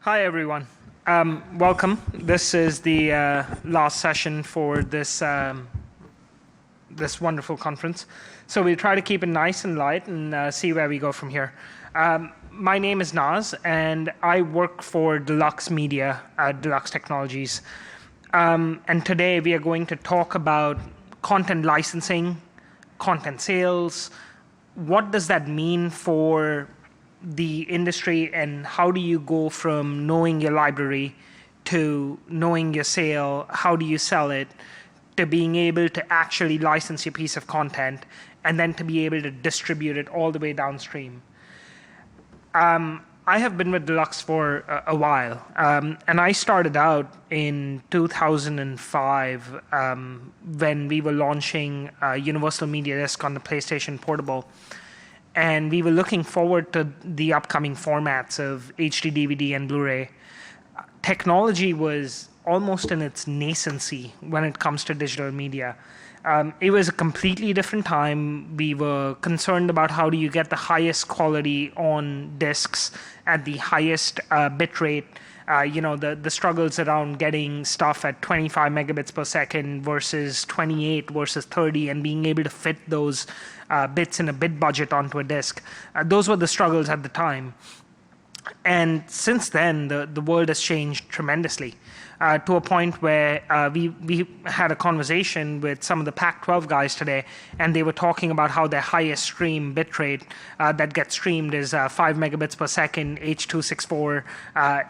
Hi, everyone. Welcome. This is the last session for this wonderful conference. So we'll try to keep it nice and light and see where we go from here. My name is Naz, and I work for Deluxe Media at Deluxe Technologies. And today we are going to talk about content licensing, content sales. What does that mean for the industry, and how do you go from knowing your library to knowing your sale, how do you sell it, to being able to actually license your piece of content, and then to be able to distribute it all the way downstream. I have been with Deluxe for a while, and I started out in 2005 when we were launching Universal Media Disc on the PlayStation Portable. And we were looking forward to the upcoming formats of HD DVD and Blu-ray. Technology was almost in its nascency when it comes to digital media. It was a completely different time. We were concerned about how do you get the highest quality on discs at the highest bit rate. The struggles around getting stuff at 25 megabits per second versus 28 versus 30 and being able to fit those bits in a bit budget onto a disk. Those were the struggles at the time. And since then, the world has changed tremendously to a point where we had a conversation with some of the Pac-12 guys today, and they were talking about how their highest stream bitrate that gets streamed is 5 megabits per second, H.264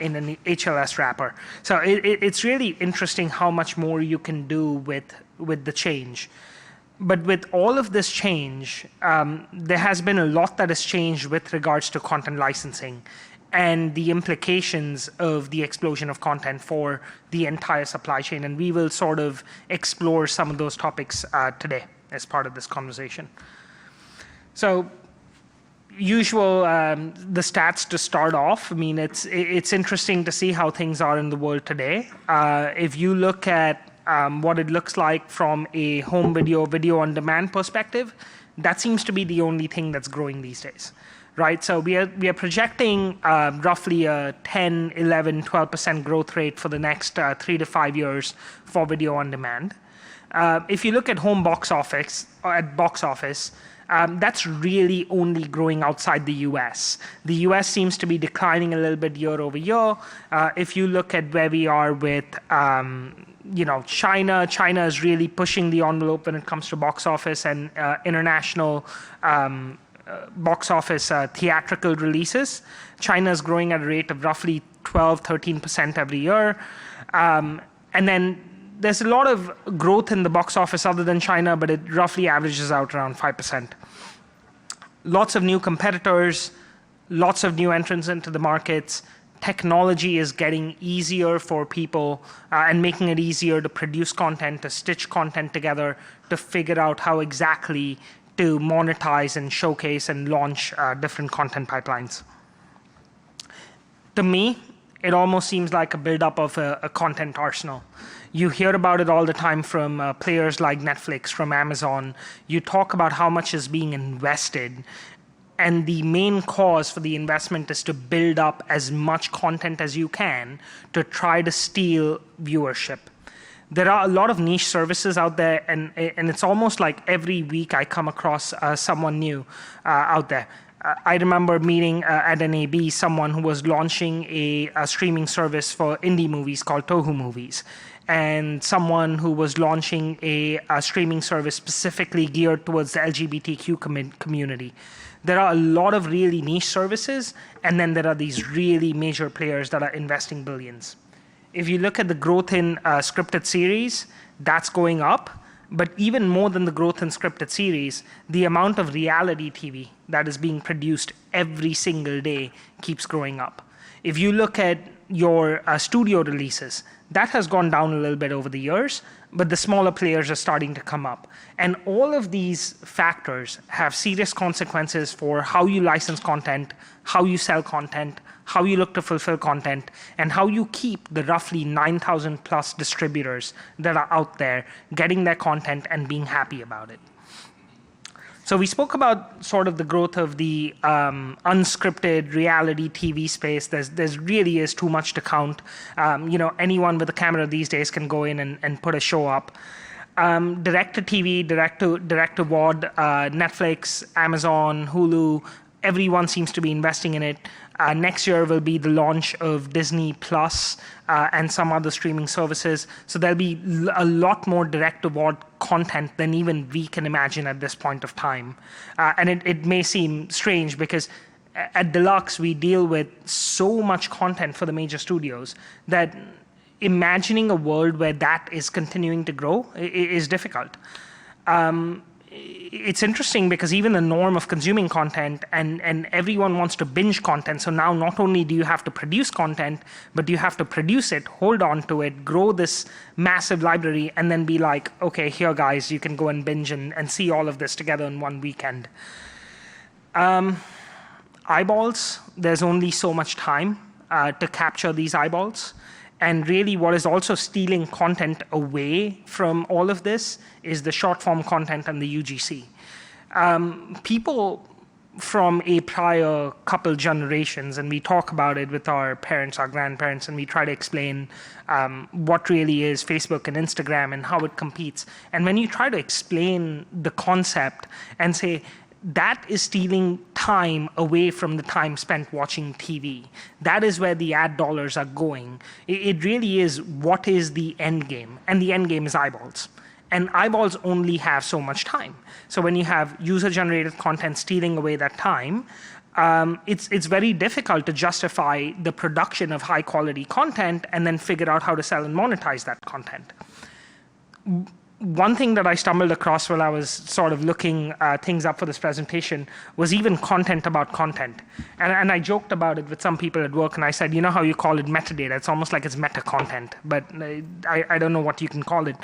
in an HLS wrapper. So it's really interesting how much more you can do with the change. But with all of this change, there has been a lot that has changed with regards to content licensing and the implications of the explosion of content for the entire supply chain. And we will sort of explore some of those topics today as part of this conversation. So usual, the stats to start off. I mean, it's interesting to see how things are in the world today. If you look at what it looks like from a home video on demand perspective, that seems to be the only thing that's growing these days, right? So we are projecting roughly a 10, 11, 12% growth rate for the next 3 to 5 years for video on demand. If you look at home box office, that's really only growing outside the US. The US seems to be declining a little bit year over year. If you look at where we are with China is really pushing the envelope when it comes to box office and international box office theatrical releases. China is growing at a rate of roughly 12, 13% every year. And then there's a lot of growth in the box office other than China, but it roughly averages out around 5%. Lots of new competitors, lots of new entrants into the markets. Technology is getting easier for people and making it easier to produce content, to stitch content together, to figure out how exactly to monetize and showcase and launch different content pipelines. To me, it almost seems like a buildup of a content arsenal. You hear about it all the time from players like Netflix, from Amazon. You talk about how much is being invested. And the main cause for the investment is to build up as much content as you can to try to steal viewership. There are a lot of niche services out there, and it's almost like every week I come across someone new out there. I remember meeting at NAB someone who was launching a streaming service for indie movies called Toho Movies, and someone who was launching a streaming service specifically geared towards the LGBTQ community. There are a lot of really niche services, and then there are these really major players that are investing billions. If you look at the growth in scripted series, that's going up. But even more than the growth in scripted series, the amount of reality TV that is being produced every single day keeps growing up. If you look at your studio releases, that has gone down a little bit over the years, but the smaller players are starting to come up. And all of these factors have serious consequences for how you license content, how you sell content, how you look to fulfill content, and how you keep the roughly 9,000 plus distributors that are out there getting their content and being happy about it. So we spoke about sort of the growth of the unscripted reality TV space. There's really is too much to count. Anyone with a camera these days can go in and put a show up. Direct to TV, direct to VOD, Netflix, Amazon, Hulu, everyone seems to be investing in it. Next year will be the launch of Disney Plus and some other streaming services. So there'll be a lot more direct to VOD content than even we can imagine at this point of time. And it may seem strange because at Deluxe, we deal with so much content for the major studios that imagining a world where that is continuing to grow is difficult. It's interesting because even the norm of consuming content and everyone wants to binge content. So now not only do you have to produce content, but you have to produce it, hold on to it, grow this massive library, and then be like, okay, here guys, you can go and binge and see all of this together in one weekend. Eyeballs, there's only so much time to capture these eyeballs. And really what is also stealing content away from all of this is the short form content and the UGC. People from a prior couple generations, and we talk about it with our parents, our grandparents, and we try to explain what really is Facebook and Instagram and how it competes. And when you try to explain the concept and say, that is stealing time away from the time spent watching TV. That is where the ad dollars are going. It really is what is the end game. And the end game is eyeballs. And eyeballs only have so much time. So when you have user-generated content stealing away that time, it's very difficult to justify the production of high-quality content and then figure out how to sell and monetize that content. One thing that I stumbled across while I was sort of looking things up for this presentation was even content about content. And I joked about it with some people at work, and I said, you know how you call it metadata? It's almost like it's meta content, but I don't know what you can call it.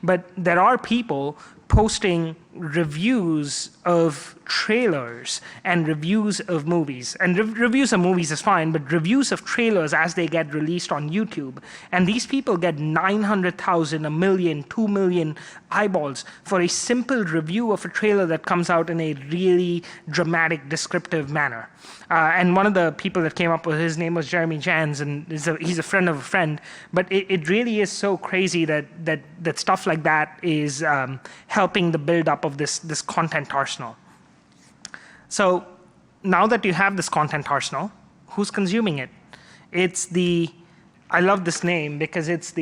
But there are people posting reviews of trailers and reviews of movies. And reviews of movies is fine, but reviews of trailers as they get released on YouTube. And these people get 900,000, 1 million, 2 million eyeballs for a simple review of a trailer that comes out in a really dramatic, descriptive manner. And one of the people that came up with his name was Jeremy Jans, and he's a friend of a friend. But it really is so crazy that stuff like that is helping the build-up of this content arsenal. So now that you have this content arsenal, who's consuming it? It's I love this name because it's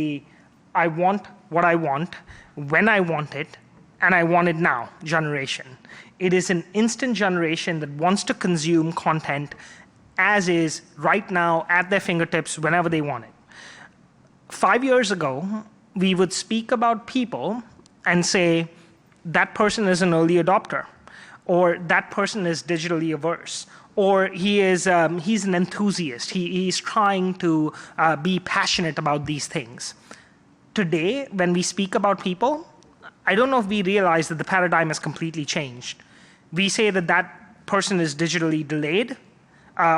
I want what I want, when I want it, and I want it now generation. It is an instant generation that wants to consume content as is right now at their fingertips whenever they want it. 5 years ago, we would speak about people and say, that person is an early adopter, or that person is digitally averse, or he's an enthusiast. He's trying to be passionate about these things. Today, when we speak about people, I don't know if we realize that the paradigm has completely changed. We say that person is digitally delayed,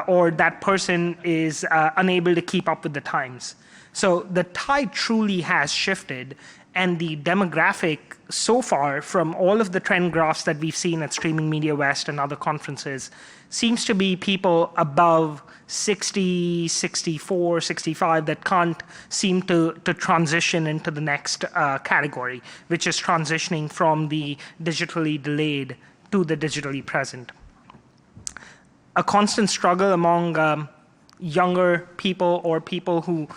or that person is unable to keep up with the times. So the tide truly has shifted, and the demographic so far from all of the trend graphs that we've seen at Streaming Media West and other conferences seems to be people above 60, 64, 65 that can't seem to transition into the next category, which is transitioning from the digitally delayed to the digitally present. A constant struggle among younger people or people who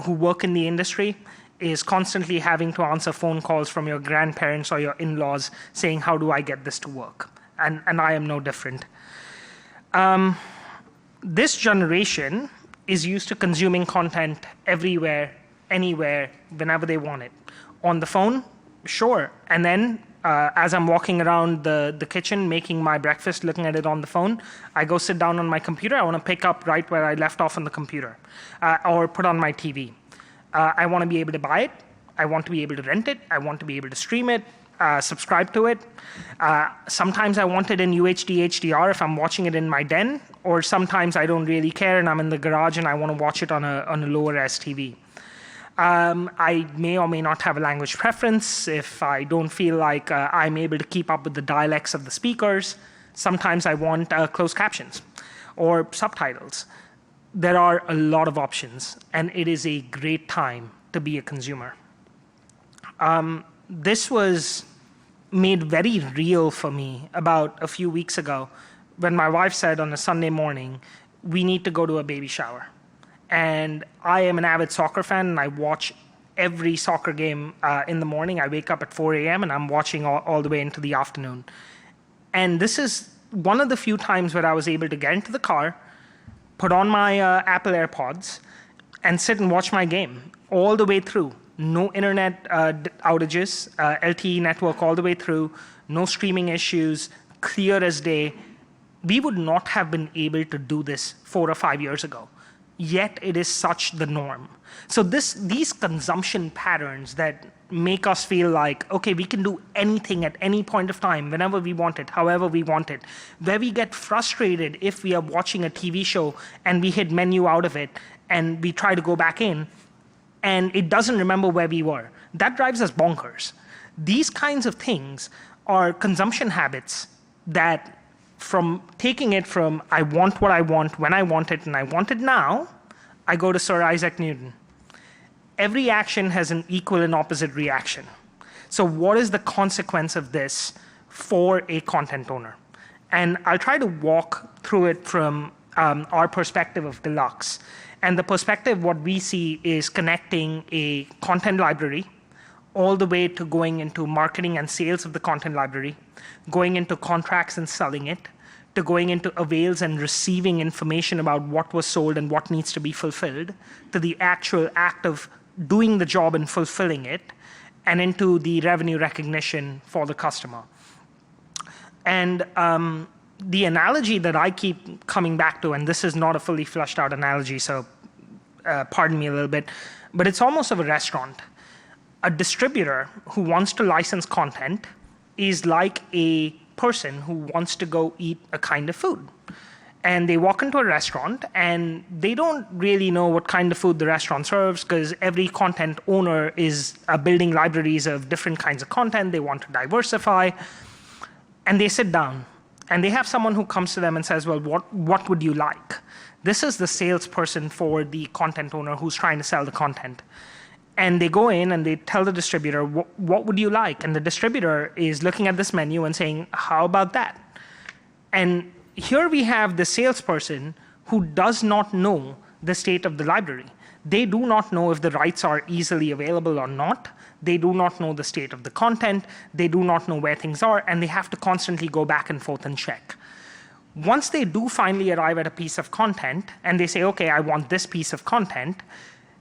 work in the industry is constantly having to answer phone calls from your grandparents or your in-laws saying, how do I get this to work? And I am no different. This generation is used to consuming content everywhere, anywhere, whenever they want it. On the phone, sure. And then as I'm walking around the kitchen making my breakfast, looking at it on the phone, I go sit down on my computer. I want to pick up right where I left off on the computer or put on my TV. I want to be able to buy it. I want to be able to rent it. I want to be able to stream it, subscribe to it. Sometimes I want it in UHD HDR if I'm watching it in my den, or sometimes I don't really care and I'm in the garage and I want to watch it on a lower res TV. I may or may not have a language preference. If I don't feel like I'm able to keep up with the dialects of the speakers, sometimes I want closed captions or subtitles. There are a lot of options, and it is a great time to be a consumer. This was made very real for me about a few weeks ago when my wife said on a Sunday morning, we need to go to a baby shower. And I am an avid soccer fan, and I watch every soccer game in the morning. I wake up at 4 a.m. and I'm watching all the way into the afternoon. And this is one of the few times where I was able to get into the car, put on my Apple AirPods, and sit and watch my game all the way through. No internet outages, LTE network all the way through, no streaming issues, clear as day. We would not have been able to do this 4 or 5 years ago. Yet it is such the norm. So these consumption patterns that make us feel like, okay, we can do anything at any point of time, whenever we want it, however we want it, where we get frustrated if we are watching a TV show and we hit menu out of it and we try to go back in and it doesn't remember where we were. That drives us bonkers. These kinds of things are consumption habits that from taking it from I want what I want when I want it and I want it now, I go to Sir Isaac Newton. Every action has an equal and opposite reaction. So what is the consequence of this for a content owner? And I'll try to walk through it from our perspective of Deluxe. And the perspective, what we see is connecting a content library all the way to going into marketing and sales of the content library, going into contracts and selling it, to going into avails and receiving information about what was sold and what needs to be fulfilled, to the actual act of doing the job and fulfilling it, and into the revenue recognition for the customer. And the analogy that I keep coming back to, and this is not a fully fleshed out analogy, so pardon me a little bit, but it's almost of a restaurant. A distributor who wants to license content is like a person who wants to go eat a kind of food. And they walk into a restaurant and they don't really know what kind of food the restaurant serves because every content owner is building libraries of different kinds of content. They want to diversify. And they sit down and they have someone who comes to them and says, well, what would you like? This is the salesperson for the content owner who's trying to sell the content. And they go in and they tell the distributor, what would you like? And the distributor is looking at this menu and saying, how about that? And here we have the salesperson who does not know the state of the library. They do not know if the rights are easily available or not. They do not know the state of the content. They do not know where things are, and they have to constantly go back and forth and check. Once they do finally arrive at a piece of content and they say, okay, I want this piece of content,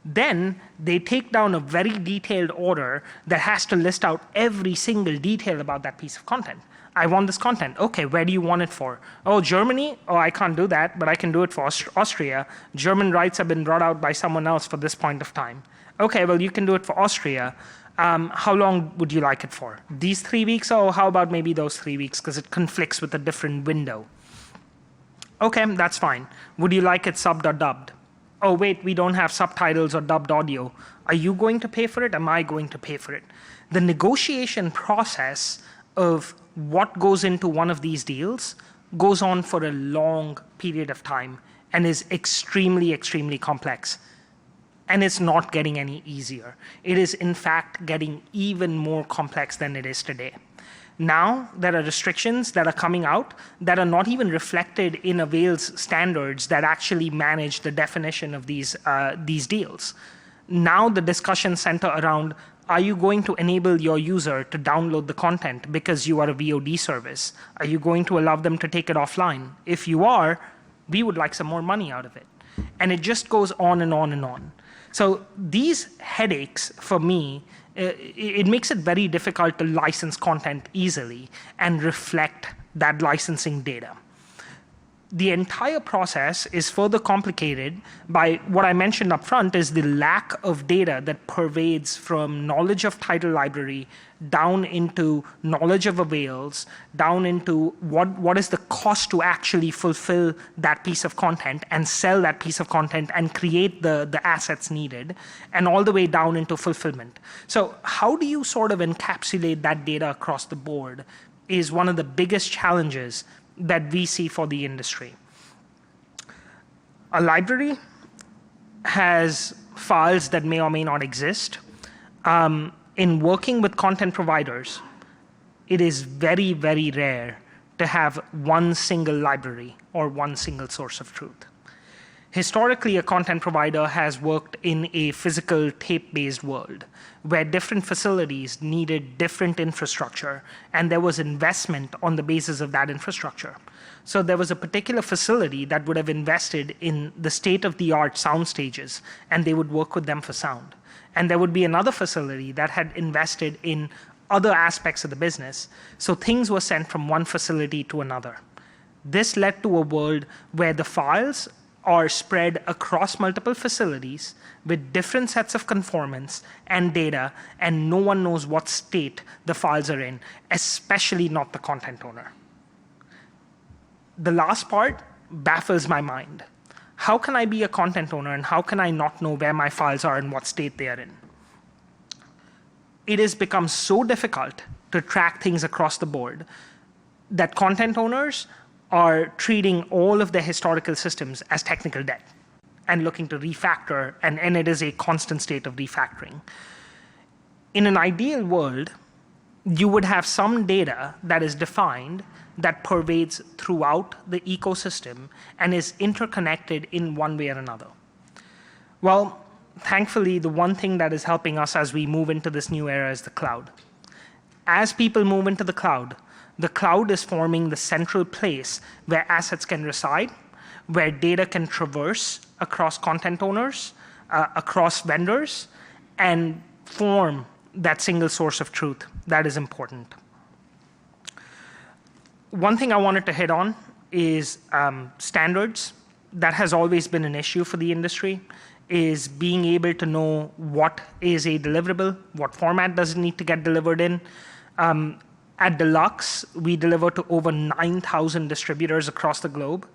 then they take down a very detailed order that has to list out every single detail about that piece of content. I want this content. Okay, where do you want it for? Oh, Germany? Oh, I can't do that, but I can do it for Austria. German rights have been brought out by someone else for this point of time. Okay, well, you can do it for Austria. How long would you like it for? These 3 weeks? Oh, how about maybe those 3 weeks because it conflicts with a different window. Okay, that's fine. Would you like it subbed or dubbed? Oh, wait, we don't have subtitles or dubbed audio. Are you going to pay for it? Am I going to pay for it? The negotiation process of what goes into one of these deals goes on for a long period of time and is extremely, extremely complex. And it's not getting any easier. It is, in fact, getting even more complex than it is today. Now, there are restrictions that are coming out that are not even reflected in Avail's standards that actually manage the definition of these deals. Now, the discussions center around, are you going to enable your user to download the content because you are a VOD service? Are you going to allow them to take it offline? If you are, we would like some more money out of it. And it just goes on and on and on. So these headaches, for me, it makes it very difficult to license content easily and reflect that licensing data. The entire process is further complicated by what I mentioned up front is the lack of data that pervades from knowledge of title library down into knowledge of avails, down into what is the cost to actually fulfill that piece of content and sell that piece of content and create the assets needed, and all the way down into fulfillment. So how do you sort of encapsulate that data across the board is one of the biggest challenges that we see for the industry. A library has files that may or may not exist. In working with content providers, it is very, very rare to have one single library or one single source of truth. Historically, a content provider has worked in a physical tape-based world where different facilities needed different infrastructure, and there was investment on the basis of that infrastructure. So there was a particular facility that would have invested in the state-of-the-art sound stages, and they would work with them for sound. And there would be another facility that had invested in other aspects of the business, so things were sent from one facility to another. This led to a world where the files are spread across multiple facilities with different sets of conformance and data, and no one knows what state the files are in, especially not the content owner. The last part baffles my mind. How can I be a content owner and how can I not know where my files are and what state they are in? It has become so difficult to track things across the board that content owners are treating all of their historical systems as technical debt and looking to refactor, and it is a constant state of refactoring. In an ideal world, you would have some data that is defined that pervades throughout the ecosystem and is interconnected in one way or another. Well, thankfully, the one thing that is helping us as we move into this new era is the cloud. As people move into the cloud is forming the central place where assets can reside, where data can traverse across content owners, across vendors, and form that single source of truth that is important. One thing I wanted to hit on is standards. That has always been an issue for the industry, is being able to know what is a deliverable, what format does it need to get delivered in. At Deluxe, we deliver to over 9,000 distributors across the globe.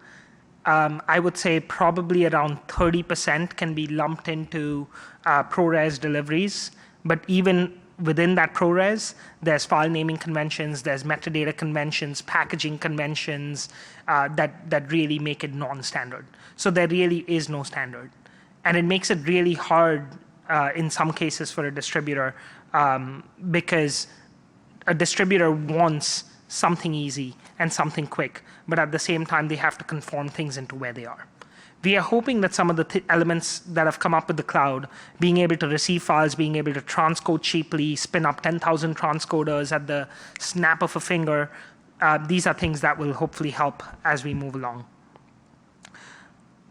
I would say probably around 30% can be lumped into ProRes deliveries, but even within that ProRes, there's file naming conventions, there's metadata conventions, packaging conventions that really make it non-standard. So there really is no standard. And it makes it really hard in some cases for a distributor because a distributor wants something easy and something quick, but at the same time, they have to conform things into where they are. We are hoping that some of the elements that have come up with the cloud, being able to receive files, being able to transcode cheaply, spin up 10,000 transcoders at the snap of a finger, these are things that will hopefully help as we move along.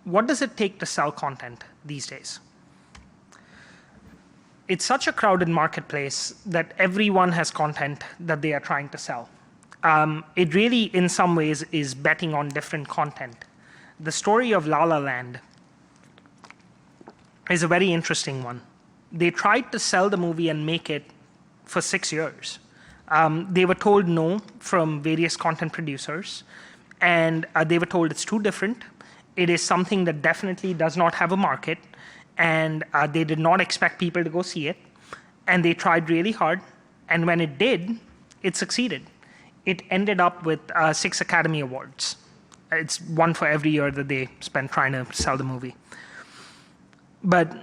What does it take to sell content these days? It's such a crowded marketplace that everyone has content that they are trying to sell. It really, in some ways, is betting on different content. The story of La La Land is a very interesting one. They tried to sell the movie and make it for 6 years. They were told no from various content producers, and they were told it's too different. It is something that definitely does not have a market, and they did not expect people to go see it. And they tried really hard, and when it did, it succeeded. It ended up with 6 Academy Awards. It's one for every year that they spent trying to sell the movie. But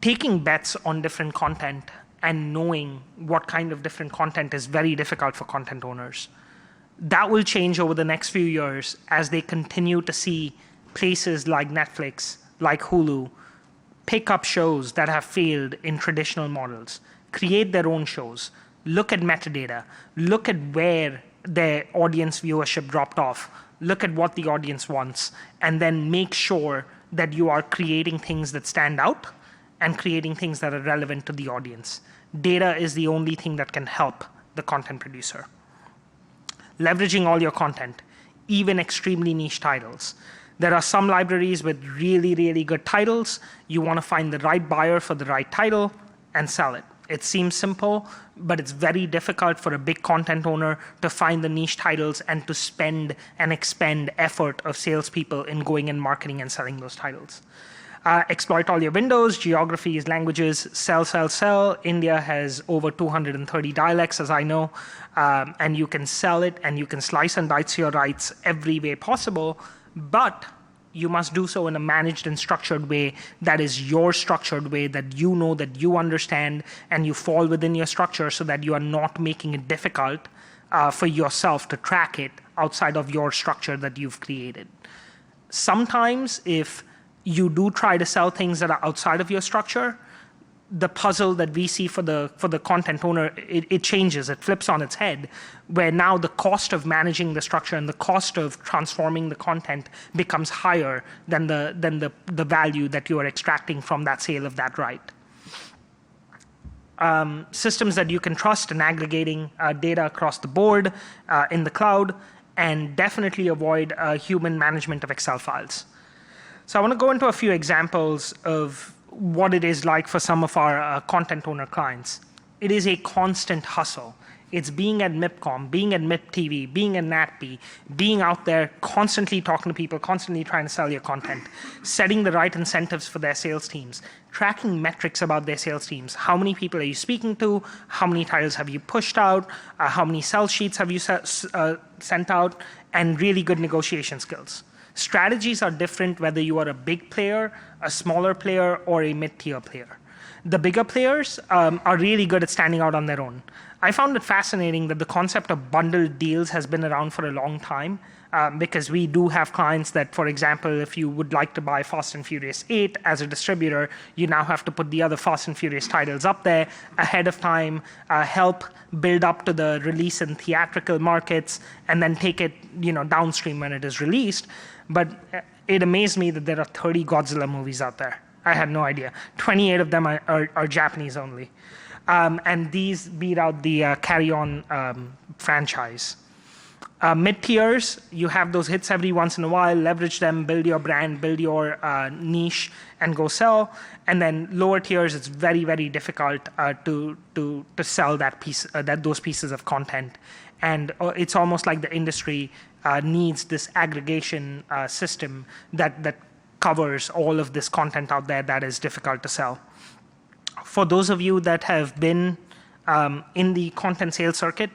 taking bets on different content and knowing what kind of different content is very difficult for content owners. That will change over the next few years as they continue to see places like Netflix, like Hulu, pick up shows that have failed in traditional models, create their own shows, look at metadata, look at where their audience viewership dropped off, look at what the audience wants, and then make sure that you are creating things that stand out and creating things that are relevant to the audience. Data is the only thing that can help the content producer. Leveraging all your content. even extremely niche titles. There are some libraries with really, really good titles. You want to find the right buyer for the right title and sell it. It seems simple, but it's very difficult for a big content owner to find the niche titles and to spend and expend effort of salespeople in going and marketing and selling those titles. Exploit all your windows, geographies, languages, sell, sell, sell. India has over 230 dialects, as I know, and you can sell it and you can slice and dice your rights every way possible, but you must do so in a managed and structured way that is your structured way, that you know, that you understand, and you fall within your structure so that you are not making it difficult for yourself to track it outside of your structure that you've created. Sometimes if you do try to sell things that are outside of your structure, the puzzle that we see for the content owner, it changes, it flips on its head, where now the cost of managing the structure and the cost of transforming the content becomes higher than the value that you are extracting from that sale of that right. Systems that you can trust and aggregating data across the board in the cloud, and definitely avoid human management of Excel files. So I want to go into a few examples of what it is like for some of our content owner clients. It is a constant hustle. It's being at MIPCOM, being at MIPTV, being at NatP, being out there constantly talking to people, constantly trying to sell your content, setting the right incentives for their sales teams, tracking metrics about their sales teams. How many people are you speaking to? How many titles have you pushed out? How many sell sheets have you sent out? And really good negotiation skills. Strategies are different whether you are a big player, a smaller player, or a mid-tier player. The bigger players are really good at standing out on their own. I found it fascinating that the concept of bundled deals has been around for a long time because we do have clients that, for example, if you would like to buy Fast and Furious 8 as a distributor, you now have to put the other Fast and Furious titles up there ahead of time, help build up to the release in theatrical markets, and then take it downstream when it is released. But it amazed me that there are 30 Godzilla movies out there. I had no idea. 28 of them are Japanese only. And these beat out the Carry On franchise. Mid-tiers, you have those hits every once in a while, leverage them, build your brand, build your niche, and go sell. And then lower tiers, it's very, very difficult to sell those pieces of content. And it's almost like the industry needs this aggregation system that covers all of this content out there that is difficult to sell. For those of you that have been in the content sales circuit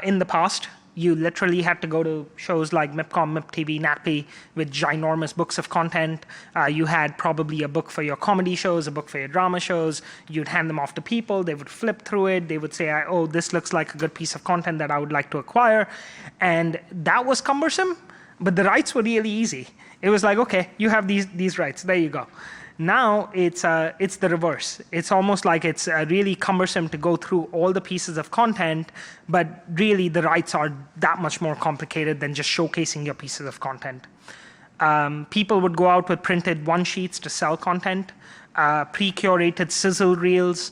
in the past, you literally had to go to shows like MIPCOM, MIPTV, NatP with ginormous books of content. You had probably a book for your comedy shows, a book for your drama shows. You'd hand them off to people. They would flip through it. They would say, oh, this looks like a good piece of content that I would like to acquire. And that was cumbersome, but the rights were really easy. It was like, okay, you have these rights. There you go. Now it's the reverse. It's almost like it's really cumbersome to go through all the pieces of content, but really the rights are that much more complicated than just showcasing your pieces of content. People would go out with printed one-sheets to sell content, pre-curated sizzle reels.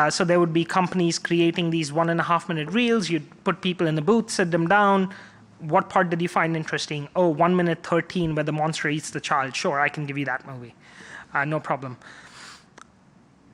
So there would be companies creating these 1.5-minute reels. You'd put people in the booth, sit them down. What part did you find interesting? Oh, 1 minute 13 where the monster eats the child. Sure, I can give you that movie. No problem.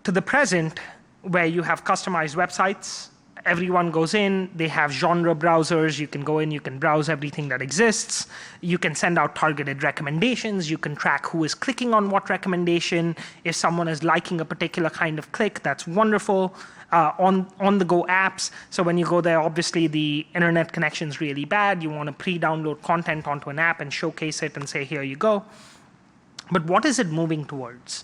To the present, where you have customized websites, everyone goes in, they have genre browsers, you can go in, you can browse everything that exists, you can send out targeted recommendations, you can track who is clicking on what recommendation, if someone is liking a particular kind of click, that's wonderful. On-the-go apps, so when you go there, obviously the internet connection is really bad, you want to pre-download content onto an app and showcase it and say, here you go. But what is it moving towards?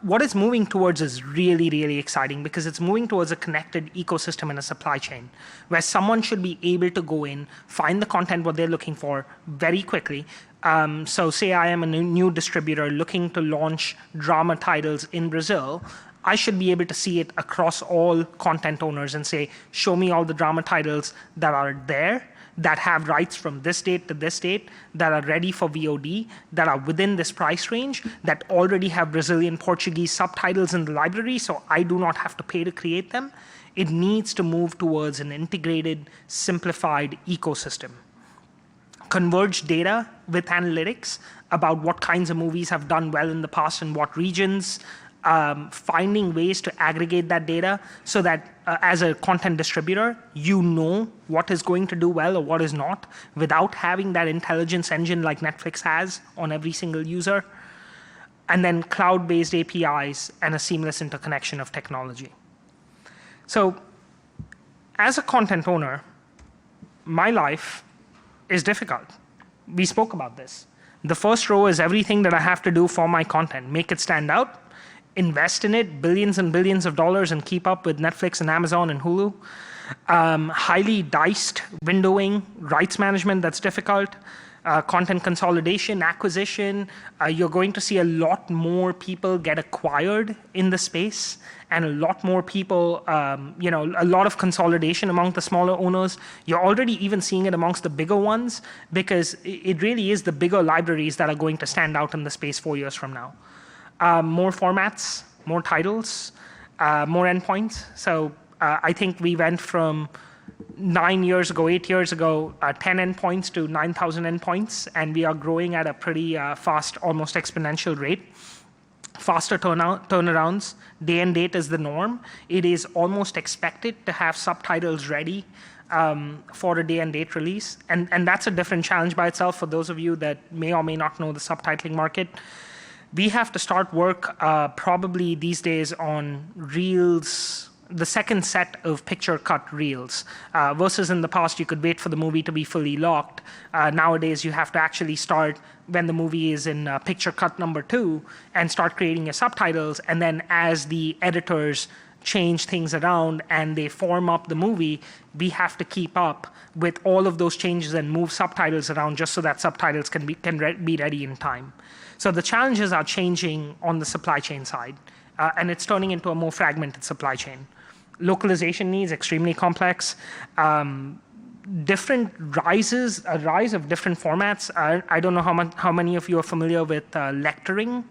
What it's moving towards is really, really exciting because it's moving towards a connected ecosystem and a supply chain where someone should be able to go in, find the content, what they're looking for very quickly. So say I am a new distributor looking to launch drama titles in Brazil. I should be able to see it across all content owners and say, show me all the drama titles that are there, that have rights from this date to this date, that are ready for VOD, that are within this price range, that already have Brazilian Portuguese subtitles in the library, so I do not have to pay to create them. It needs to move towards an integrated, simplified ecosystem. converge data with analytics about what kinds of movies have done well in the past and what regions, finding ways to aggregate that data so that as a content distributor, you know what is going to do well or what is not without having that intelligence engine like Netflix has on every single user. And then cloud-based APIs and a seamless interconnection of technology. So as a content owner, my life is difficult. We spoke about this. The first row is everything that I have to do for my content, make it stand out, invest in it, billions and billions of dollars, and keep up with Netflix and Amazon and Hulu. Highly diced windowing, rights management that's difficult, content consolidation, acquisition. You're going to see a lot more people get acquired in the space, and a lot more people, a lot of consolidation among the smaller owners. You're already even seeing it amongst the bigger ones, because it really is the bigger libraries that are going to stand out in the space 4 years from now. More formats, more titles, more endpoints. So I think we went from 9 years ago, 8 years ago, 10 endpoints to 9,000 endpoints, and we are growing at a pretty fast, almost exponential rate. Faster turnarounds, day and date is the norm. It is almost expected to have subtitles ready for a day and date release, and that's a different challenge by itself for those of you that may or may not know the subtitling market. We have to start work probably these days on reels, the second set of picture cut reels, versus in the past you could wait for the movie to be fully locked. Nowadays you have to actually start when the movie is in picture cut number 2 and start creating your subtitles, and then as the editors change things around and they form up the movie, we have to keep up with all of those changes and move subtitles around just so that subtitles can be ready in time. So the challenges are changing on the supply chain side, and it's turning into a more fragmented supply chain. Localization needs extremely complex. A rise of different formats. I don't know how many of you are familiar with lecturing,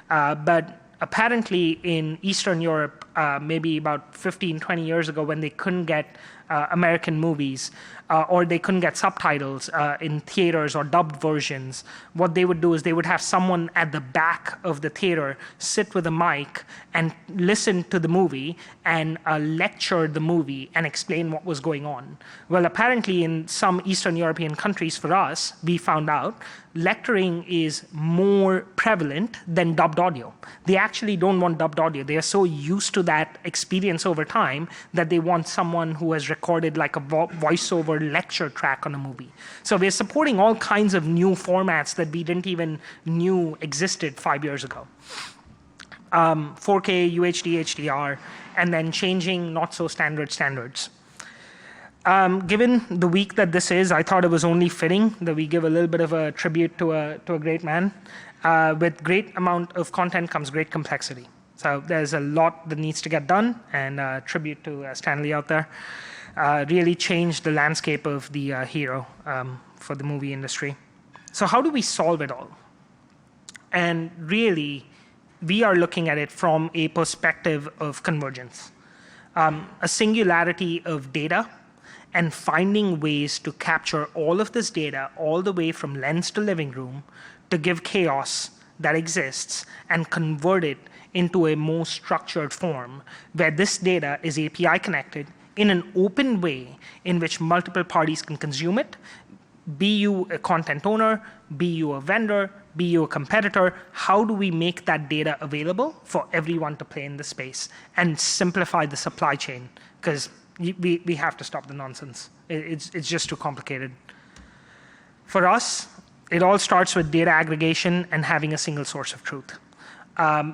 but apparently in Eastern Europe, maybe about 15, 20 years ago, when they couldn't get American movies or they couldn't get subtitles in theaters or dubbed versions, what they would do is they would have someone at the back of the theater sit with a mic and listen to the movie and lecture the movie and explain what was going on. Well, apparently in some Eastern European countries, for us, we found out lecturing is more prevalent than dubbed audio. They actually don't want dubbed audio. They are so used to that experience over time that they want someone who has recorded like a voiceover lecture track on a movie. So we're supporting all kinds of new formats that we didn't even knew existed 5 years ago. 4K, UHD, HDR, and then changing not so standard standards. Given the week that this is, I thought it was only fitting that we give a little bit of a tribute to a great man. With great amount of content comes great complexity. So there's a lot that needs to get done, and tribute to Stanley out there. Really changed the landscape of the hero for the movie industry. So how do we solve it all? And really, we are looking at it from a perspective of convergence. A singularity of data, and finding ways to capture all of this data all the way from lens to living room to give chaos that exists and convert it into a more structured form where this data is API connected in an open way in which multiple parties can consume it. Be you a content owner, be you a vendor, be you a competitor, how do we make that data available for everyone to play in the space and simplify the supply chain? Because we have to stop the nonsense. It's just too complicated. For us, it all starts with data aggregation and having a single source of truth.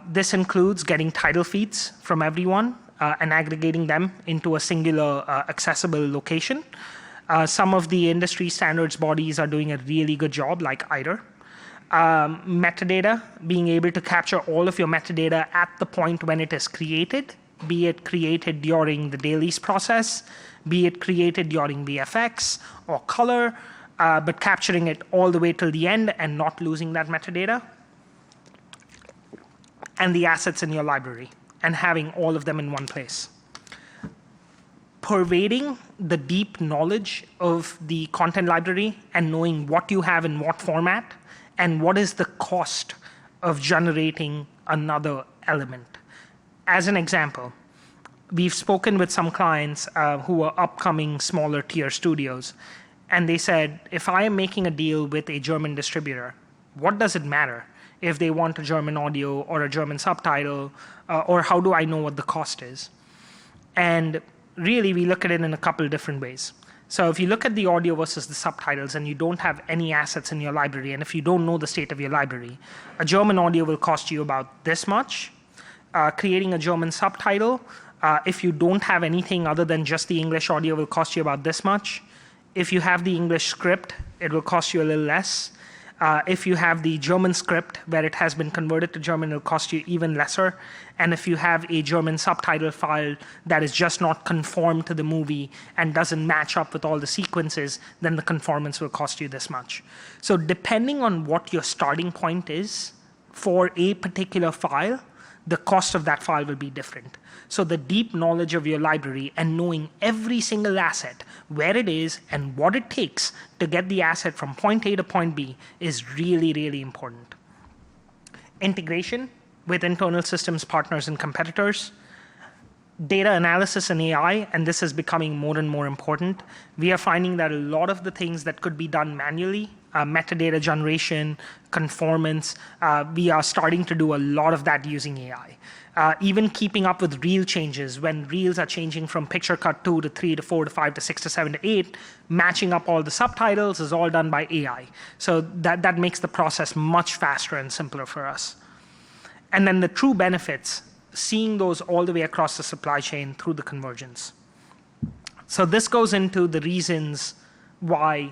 This includes getting title feeds from everyone and aggregating them into a singular accessible location. Some of the industry standards bodies are doing a really good job, like IDER. Metadata, being able to capture all of your metadata at the point when it is created, be it created during the dailies process, be it created during VFX or color, but capturing it all the way till the end and not losing that metadata. And the assets in your library and having all of them in one place. pervading the deep knowledge of the content library and knowing what you have in what format and what is the cost of generating another element. As an example, we've spoken with some clients who are upcoming smaller tier studios, and they said, if I am making a deal with a German distributor, what does it matter if they want a German audio or a German subtitle, or how do I know what the cost is? And really, we look at it in a couple of different ways. So if you look at the audio versus the subtitles and you don't have any assets in your library, and if you don't know the state of your library, a German audio will cost you about this much. Creating a German subtitle, if you don't have anything other than just the English audio, will cost you about this much. If you have the English script, it will cost you a little less. If you have the German script where it has been converted to German, it will cost you even lesser. And if you have a German subtitle file that is just not conformed to the movie and doesn't match up with all the sequences, then the conformance will cost you this much. So depending on what your starting point is for a particular file, the cost of that file will be different. So the deep knowledge of your library and knowing every single asset, where it is and what it takes to get the asset from point A to point B is really, really important. Integration with internal systems partners and competitors. Data analysis and AI, and this is becoming more and more important. We are finding that a lot of the things that could be done manually, metadata generation, conformance, we are starting to do a lot of that using AI. Even keeping up with reel changes, when reels are changing from picture cut 2 to 3 to 4 to 5 to 6 to 7 to 8, matching up all the subtitles is all done by AI. So that makes the process much faster and simpler for us. And then the true benefits, seeing those all the way across the supply chain through the convergence. So this goes into the reasons why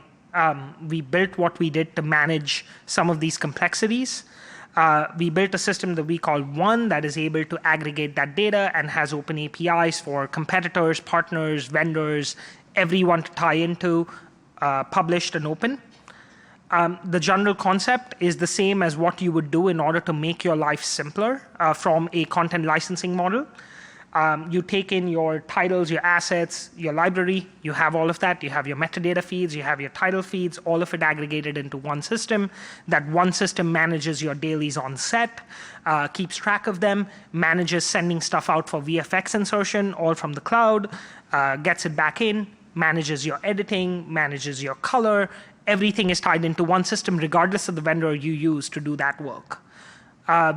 we built what we did to manage some of these complexities. We built a system that we call One that is able to aggregate that data and has open APIs for competitors, partners, vendors, everyone to tie into, published and open. The general concept is the same as what you would do in order to make your life simpler from a content licensing model. You take in your titles, your assets, your library, you have all of that. You have your metadata feeds, you have your title feeds, all of it aggregated into one system. That one system manages your dailies on set, keeps track of them, manages sending stuff out for VFX insertion, all from the cloud, gets it back in, manages your editing, manages your color. Everything is tied into one system regardless of the vendor you use to do that work.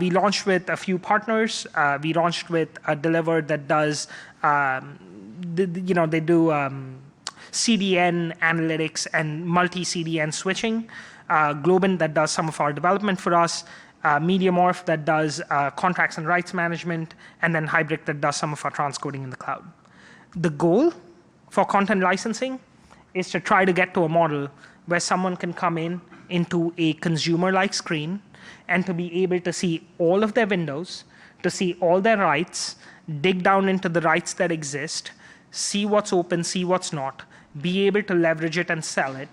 We launched with a few partners. We launched with a Deliver that does, they do CDN analytics and multi-CDN switching. Globin that does some of our development for us. MediaMorph that does contracts and rights management. And then Hybrid that does some of our transcoding in the cloud. The goal for content licensing is to try to get to a model where someone can come into a consumer-like screen and to be able to see all of their windows, to see all their rights, dig down into the rights that exist, see what's open, see what's not, be able to leverage it and sell it,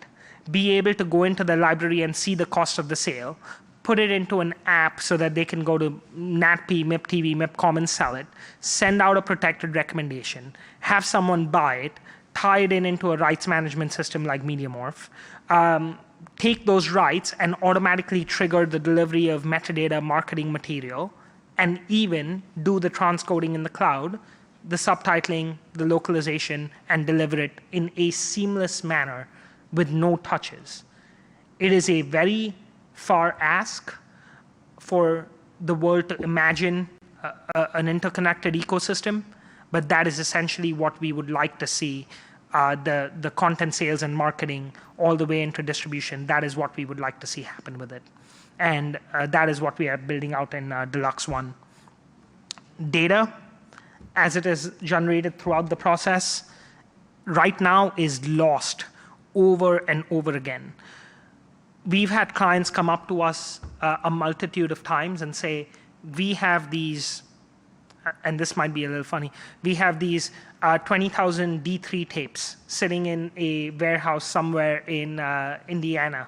be able to go into the library and see the cost of the sale, put it into an app so that they can go to NatP, MIPTV, MIPCOM and sell it, send out a protected recommendation, have someone buy it, tie it into a rights management system like MediaMorph, take those rights and automatically trigger the delivery of metadata marketing material, and even do the transcoding in the cloud, the subtitling, the localization, and deliver it in a seamless manner with no touches. It is a very far ask for the world to imagine an interconnected ecosystem, but that is essentially what we would like to see. The content sales and marketing all the way into distribution, that is what we would like to see happen with it. And that is what we are building out in Deluxe One. Data, as it is generated throughout the process, right now is lost over and over again. We've had clients come up to us a multitude of times and say, we have these, and this might be a little funny, we have these 20,000 D3 tapes sitting in a warehouse somewhere in Indiana.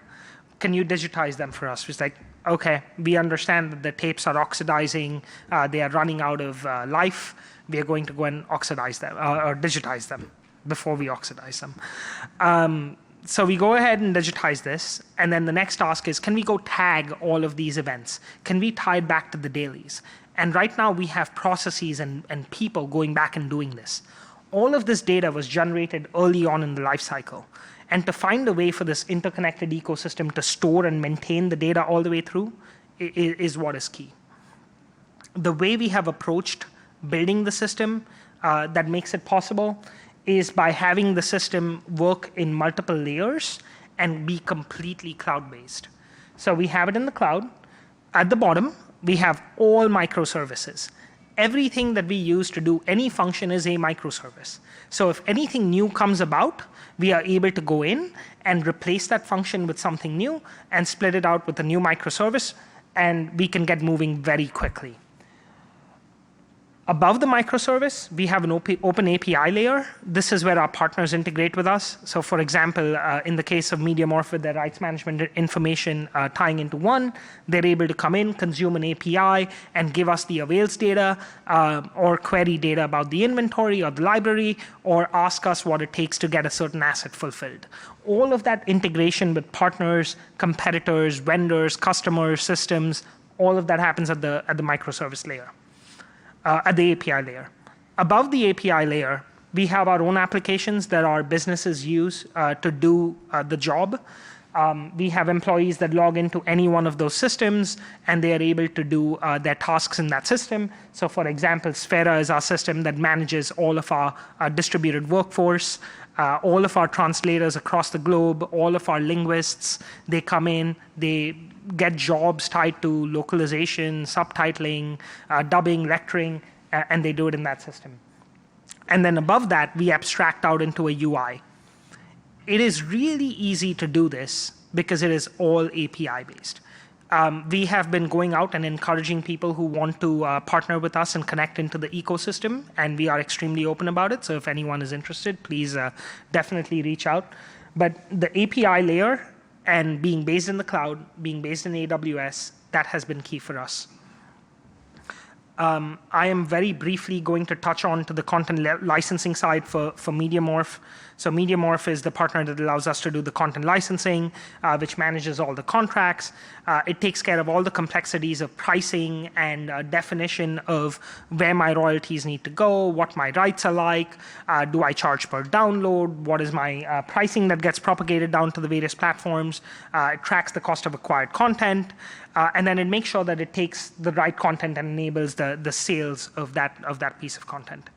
Can you digitize them for us? It's like, okay, we understand that the tapes are oxidizing, they are running out of life, we are going to go and oxidize them or digitize them. before we oxidize them. So we go ahead and digitize this, and then the next task is, can we go tag all of these events? Can we tie it back to the dailies? And right now we have processes and people going back and doing this. All of this data was generated early on in the life cycle. And to find a way for this interconnected ecosystem to store and maintain the data all the way through is what is key. The way we have approached building the system that makes it possible is by having the system work in multiple layers and be completely cloud-based. So we have it in the cloud. At the bottom, we have all microservices. Everything that we use to do any function is a microservice. So if anything new comes about, we are able to go in and replace that function with something new and split it out with a new microservice, and we can get moving very quickly. Above the microservice, we have an open API layer. This is where our partners integrate with us. So for example, in the case of MediaMorph with their rights management information tying into one, they're able to come in, consume an API, and give us the avails data or query data about the inventory or the library, or ask us what it takes to get a certain asset fulfilled. All of that integration with partners, competitors, vendors, customers, systems, all of that happens at the microservice layer. At the API layer. Above the API layer, we have our own applications that our businesses use to do the job. We have employees that log into any one of those systems, and they are able to do their tasks in that system. So for example, Sphera is our system that manages all of our distributed workforce, all of our translators across the globe, all of our linguists. They come in, they get jobs tied to localization, subtitling, dubbing, lecturing, and they do it in that system. And then above that, we abstract out into a UI. It is really easy to do this because it is all API based. We have been going out and encouraging people who want to partner with us and connect into the ecosystem, and we are extremely open about it. So if anyone is interested, please definitely reach out. But the API layer and being based in the cloud, being based in AWS, that has been key for us. I am very briefly going to touch on to the content licensing side for MediaMorph. So MediaMorph is the partner that allows us to do the content licensing, which manages all the contracts. It takes care of all the complexities of pricing and definition of where my royalties need to go, what my rights are like, do I charge per download, what is my pricing that gets propagated down to the various platforms. It tracks the cost of acquired content. And then it makes sure that it takes the right content and enables the sales of that piece of content.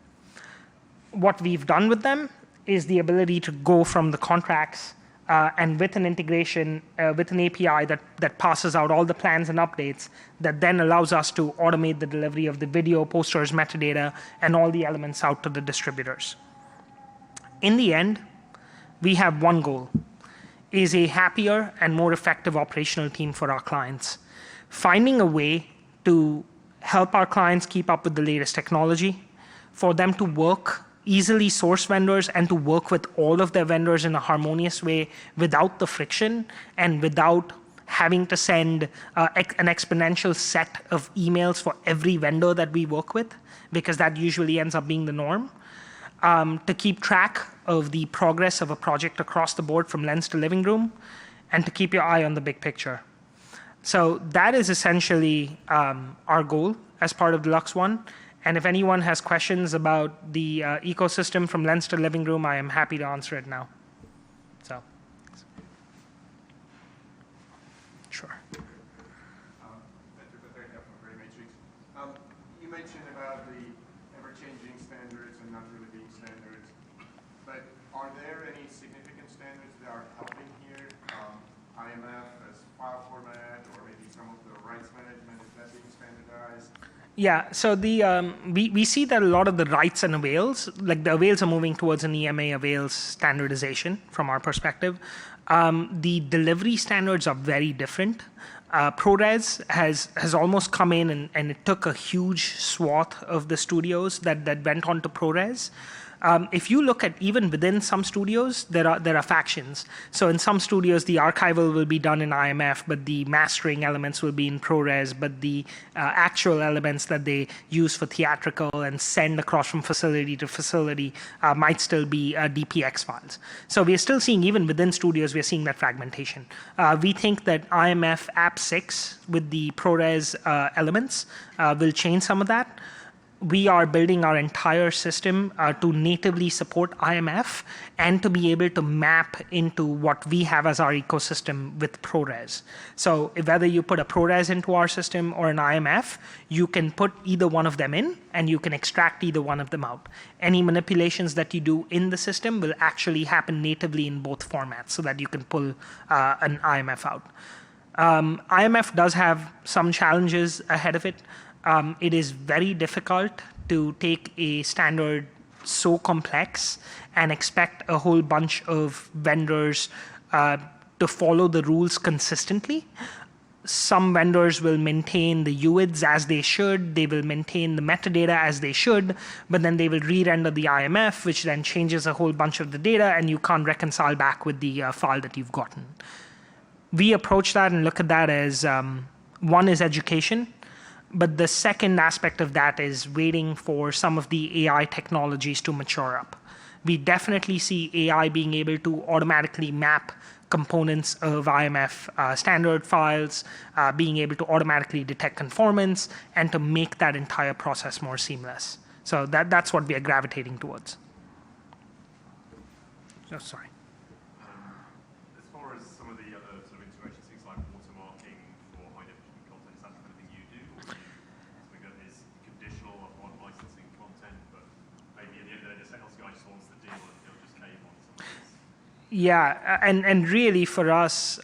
What we've done with them is the ability to go from the contracts and with an integration, with an API that passes out all the plans and updates, that then allows us to automate the delivery of the video, posters, metadata, and all the elements out to the distributors. In the end, we have one goal, is a happier and more effective operational team for our clients. Finding a way to help our clients keep up with the latest technology, for them to work, easily source vendors, and to work with all of their vendors in a harmonious way without the friction and without having to send an exponential set of emails for every vendor that we work with, because that usually ends up being the norm. To keep track of the progress of a project across the board from lens to living room, and to keep your eye on the big picture. So that is essentially our goal as part of Deluxe One. And if anyone has questions about the ecosystem from lens to living room, I am happy to answer it now. So, sure. You mentioned about the ever-changing standards and not really being standards, but are there any significant standards that are helping here? IMF as file format, or maybe some of the rights management, is that being standardized? Yeah, so we see that a lot of the rights and avails, like the avails are moving towards an EMA avails standardization from our perspective. The delivery standards are very different. ProRes has almost come in and it took a huge swath of the studios that went on to ProRes. If you look at even within some studios, there are factions. So in some studios, the archival will be done in IMF, but the mastering elements will be in ProRes, but the actual elements that they use for theatrical and send across from facility to facility might still be DPX files. So we are still seeing, even within studios, we are seeing that fragmentation. We think that IMF App 6 with the ProRes elements will change some of that. We are building our entire system to natively support IMF and to be able to map into what we have as our ecosystem with ProRes. So whether you put a ProRes into our system or an IMF, you can put either one of them in and you can extract either one of them out. Any manipulations that you do in the system will actually happen natively in both formats so that you can pull an IMF out. IMF does have some challenges ahead of it. It is very difficult to take a standard so complex and expect a whole bunch of vendors to follow the rules consistently. Some vendors will maintain the UIDs as they should, they will maintain the metadata as they should, but then they will re-render the IMF, which then changes a whole bunch of the data, and you can't reconcile back with the file that you've gotten. We approach that and look at that as one is education. But the second aspect of that is waiting for some of the AI technologies to mature up. We definitely see AI being able to automatically map components of IMF standard files, being able to automatically detect conformance, and to make that entire process more seamless. So that's what we are gravitating towards. Oh, sorry. As far as some of the other sort of integrations, things like watermarking for high-definition content, is that the kind of thing you do? Or is conditional upon licensing content, but maybe at the end of the day, the sales guy just wants the deal and he'll just cave on something else? Yeah, and really for us,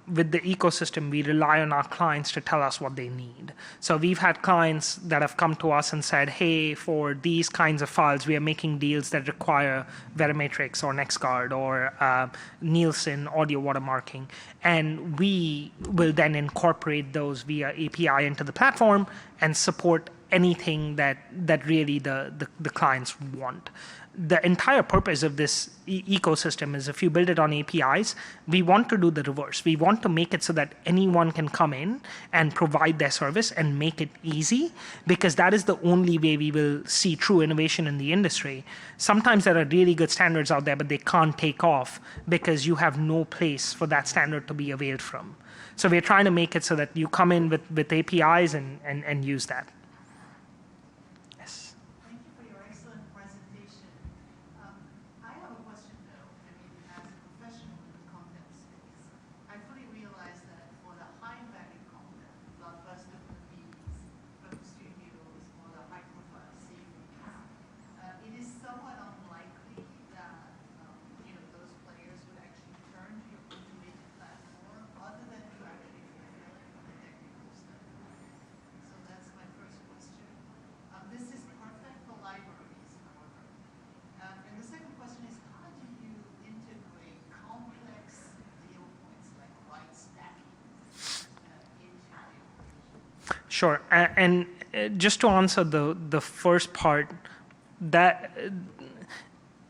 with the ecosystem, we rely on our clients to tell us what they need. So we've had clients that have come to us and said, hey, for these kinds of files, we are making deals that require Verimatrix or NextGuard or Nielsen audio watermarking. And we will then incorporate those via API into the platform and support anything that really the clients want. The entire purpose of this ecosystem is if you build it on APIs, we want to do the reverse. We want to make it so that anyone can come in and provide their service and make it easy, because that is the only way we will see true innovation in the industry. Sometimes there are really good standards out there, but they can't take off because you have no place for that standard to be availed from. So we're trying to make it so that you come in with APIs and use that. Sure, and just to answer the first part, that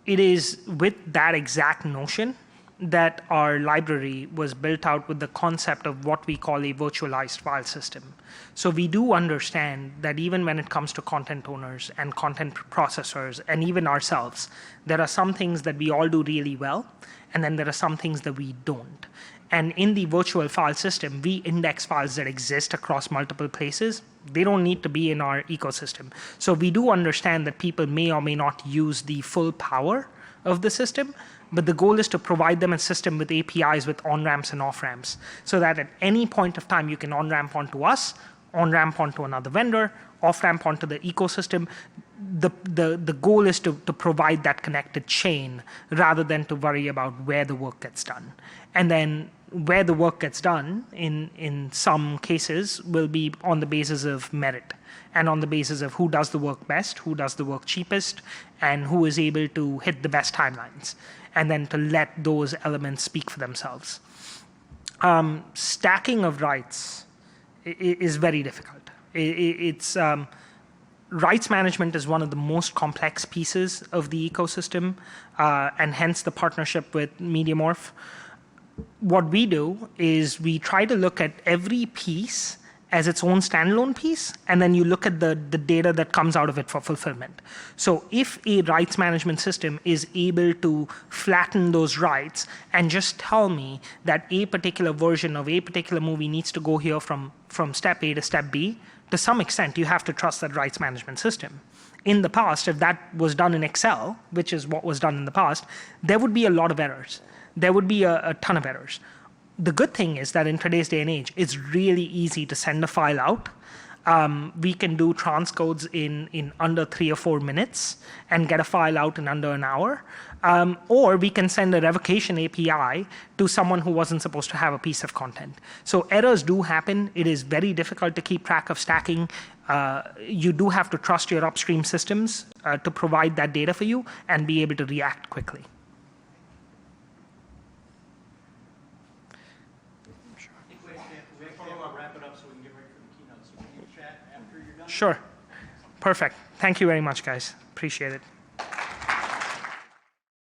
it is with that exact notion that our library was built out with the concept of what we call a virtualized file system. So we do understand that even when it comes to content owners and content processors and even ourselves, there are some things that we all do really well, and then there are some things that we don't. And in the virtual file system, we index files that exist across multiple places. They don't need to be in our ecosystem. So we do understand that people may or may not use the full power of the system, but the goal is to provide them a system with APIs with on-ramps and off-ramps, so that at any point of time you can on-ramp onto us, on-ramp onto another vendor, off-ramp onto the ecosystem. The goal is to provide that connected chain rather than to worry about where the work gets done. And then where the work gets done in some cases will be on the basis of merit and on the basis of who does the work best, who does the work cheapest, and who is able to hit the best timelines, and then to let those elements speak for themselves. Stacking of rights is very difficult. It's rights management is one of the most complex pieces of the ecosystem, and hence the partnership with Mediamorph. What we do is we try to look at every piece as its own standalone piece, and then you look at the data that comes out of it for fulfillment. So if a rights management system is able to flatten those rights and just tell me that a particular version of a particular movie needs to go here from step A to step B, to some extent you have to trust that rights management system. In the past, if that was done in Excel, which is what was done in the past, there would be a lot of errors. There would be a ton of errors. The good thing is that in today's day and age, it's really easy to send a file out. We can do transcodes in under 3 or 4 minutes and get a file out in under an hour. Or we can send a revocation API to someone who wasn't supposed to have a piece of content. So errors do happen. It is very difficult to keep track of stacking. You do have to trust your upstream systems to provide that data for you and be able to react quickly. Sure. Perfect. Thank you very much, guys. Appreciate it.